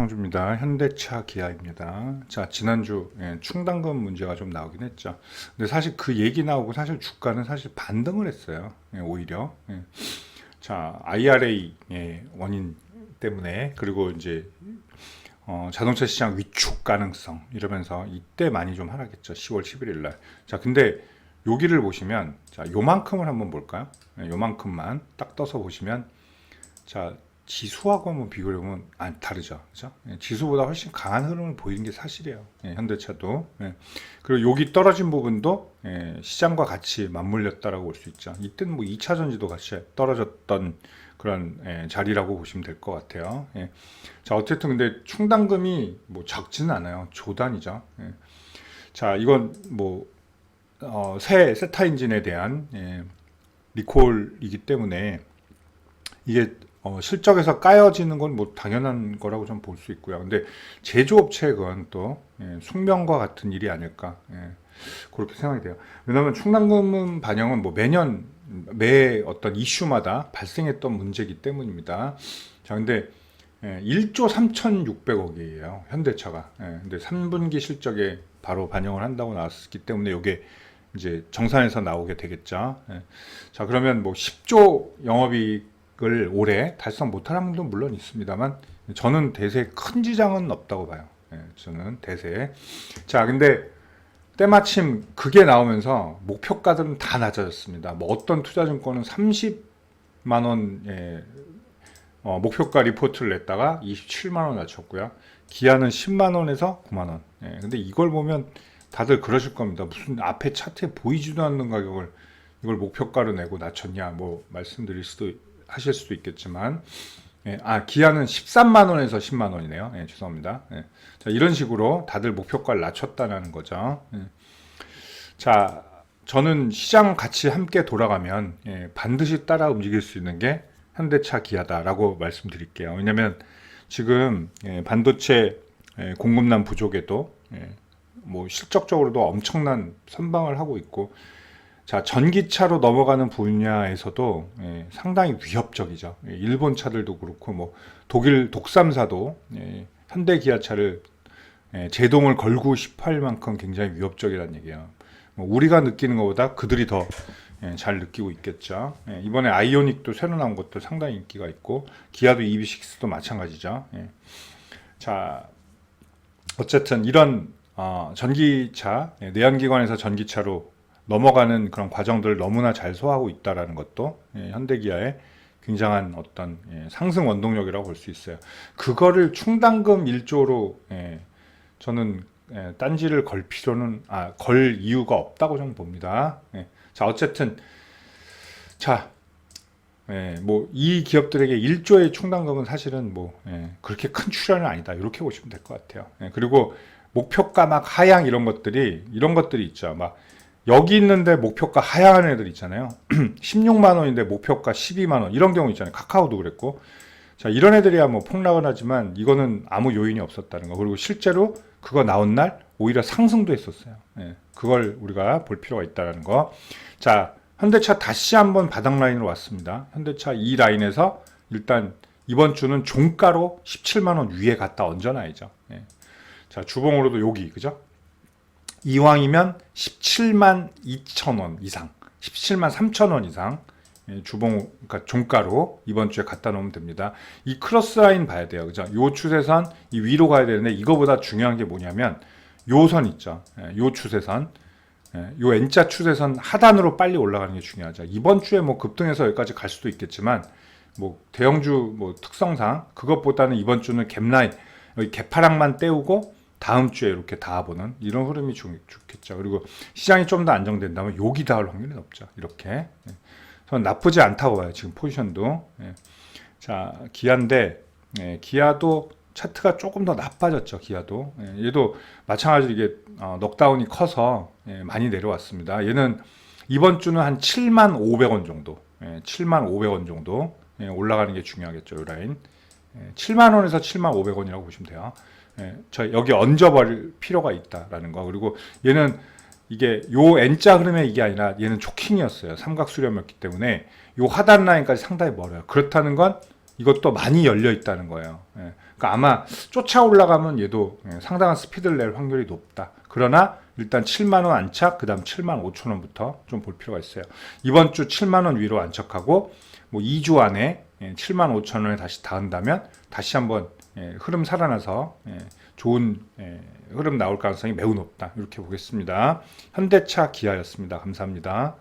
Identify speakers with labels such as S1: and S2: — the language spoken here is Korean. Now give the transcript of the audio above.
S1: 성주입니다. 현대차 기아입니다. 자, 지난주 충당금 문제가 좀 나오긴 했죠. 근데 사실 그 얘기 나오고 사실 주가는 사실 반등을 했어요. 오히려. 자, IRA 원인 때문에 그리고 이제 자동차 시장 위축 가능성 이러면서 이때 많이 좀 하락했죠. 10월 11일 날. 자, 근데 여기를 보시면 자, 요만큼을 한번 볼까요? 요만큼만 딱 떠서 보시면 자, 지수하고 한번 비교해 보면 다르죠, 그죠? 지수보다 훨씬 강한 흐름을 보이는 게 사실이에요. 현대차도. 그리고 여기 떨어진 부분도 시장과 같이 맞물렸다라고 볼 수 있죠. 이때는 뭐 2차 전지도 같이 떨어졌던 그런 자리라고 보시면 될 것 같아요. 자, 어쨌든 근데 충당금이 뭐 적지는 않아요. 조단이죠. 자, 이건 뭐 새 세타 엔진에 대한 리콜이기 때문에 이게 실적에서 까여지는 건 뭐 당연한 거라고 좀 볼 수 있고요. 근데 제조업체에 그건 또 숙명과 같은 일이 아닐까 그렇게 생각이 돼요. 왜냐하면 충당금 반영은 뭐 매년 매 어떤 이슈마다 발생했던 문제이기 때문입니다. 자, 근데 1조 3,600억이에요. 현대차가. 근데 3분기 실적에 바로 반영을 한다고 나왔기 때문에 이게 이제 정산에서 나오게 되겠죠. 자, 그러면 뭐 10조 영업이익을 올해 달성 못하는 분도 물론 있습니다만 저는 대세 큰 지장은 없다고 봐요. 저는 대세. 자, 근데 때마침 그게 나오면서 목표가들은 다 낮아졌습니다. 뭐 어떤 투자증권은 30만 원의 목표가 리포트를 냈다가 27만 원 낮췄고요. 기아는 10만 원에서 9만 원. 근데 이걸 보면 다들 그러실 겁니다. 무슨 앞에 차트에 보이지도 않는 가격을 이걸 목표가로 내고 낮췄냐 뭐 하실 수도 있겠지만 기아는 13만 원에서 10만 원이네요. 죄송합니다. 자, 이런 식으로 다들 목표가를 낮췄다는 거죠. 자, 저는 시장 같이 함께 돌아가면 반드시 따라 움직일 수 있는 게 현대차 기아다라고 말씀드릴게요. 왜냐면 지금 반도체 공급난 부족에도 뭐 실적적으로도 엄청난 선방을 하고 있고, 자, 전기차로 넘어가는 분야에서도 상당히 위협적이죠. 일본 차들도 그렇고 뭐 독일 독삼사도 현대 기아차를 제동을 걸고 싶어 할 만큼 굉장히 위협적이라는 얘기예요. 뭐 우리가 느끼는 것보다 그들이 더 잘 느끼고 있겠죠. 이번에 아이오닉도 새로 나온 것도 상당히 인기가 있고 기아도 EV6도 마찬가지죠. 자, 어쨌든 이런 전기차, 내연기관에서 전기차로 넘어가는 그런 과정들을 너무나 잘 소화하고 있다라는 것도 현대기아의 굉장한 어떤 상승 원동력이라고 볼 수 있어요. 그거를 충당금 1조로 저는 딴지를 걸 이유가 없다고 저는 봅니다. 자, 어쨌든 자, 뭐 이 기업들에게 1조의 충당금은 사실은 뭐 그렇게 큰 출혈은 아니다. 이렇게 보시면 될 것 같아요. 그리고 목표가 막 하향 이런 것들이 있죠. 막 여기 있는데 목표가 하향하는 애들 있잖아요. 16만 원인데 목표가 12만 원 이런 경우 있잖아요. 카카오도 그랬고. 자, 이런 애들이야 뭐 폭락은 하지만 이거는 아무 요인이 없었다는 거. 그리고 실제로 그거 나온 날 오히려 상승도 했었어요. 그걸 우리가 볼 필요가 있다는 거. 자, 현대차 다시 한번 바닥 라인으로 왔습니다. 현대차 이 라인에서 일단 이번 주는 종가로 17만 원 위에 갖다 얹어놔야죠. 자, 주봉으로도 여기 그죠? 이왕이면 17만 2천 원 이상, 17만 3천 원 이상 주봉, 그러니까 종가로 이번 주에 갖다 놓으면 됩니다. 이 크로스 라인 봐야 돼요. 그죠? 요 추세선 이 위로 가야 되는데 이거보다 중요한 게 뭐냐면 요 선 있죠. 요 추세선, 요 N자 추세선 하단으로 빨리 올라가는 게 중요하죠. 이번 주에 뭐 급등해서 여기까지 갈 수도 있겠지만 뭐 대형주 뭐 특성상 그것보다는 이번 주는 갭라인, 여기 갭하락만 떼우고 다음 주에 이렇게 닿아보는 이런 흐름이 좋겠죠. 그리고 시장이 좀 더 안정된다면 여기 닿을 확률이 높죠. 이렇게. 저는 나쁘지 않다고 봐요. 지금 포지션도. 자, 기아인데 기아도 차트가 조금 더 나빠졌죠. 기아도. 얘도 마찬가지로 이게 넉다운이 커서 많이 내려왔습니다. 얘는 이번 주는 한 7만 500원 정도, 7만 500원 정도 올라가는 게 중요하겠죠. 이 라인. 7만 원에서 7만 500원이라고 보시면 돼요. 저 여기 얹어버릴 필요가 있다라는 거. 그리고 얘는 이게 요 N자 흐름의 이게 아니라 얘는 초킹이었어요. 삼각 수렴이었기 때문에 요 하단 라인까지 상당히 멀어요. 그렇다는 건 이것도 많이 열려 있다는 거예요. 그러니까 아마 쫓아 올라가면 얘도 상당한 스피드를 낼 확률이 높다. 그러나 일단 7만 원 안착, 그 다음 7만 5천 원부터 좀 볼 필요가 있어요. 이번 주 7만 원 위로 안착하고 뭐 2주 안에 7만 5천 원에 다시 닿는다면 다시 한번 흐름 살아나서 좋은 흐름 나올 가능성이 매우 높다. 이렇게 보겠습니다. 현대차, 기아였습니다. 감사합니다.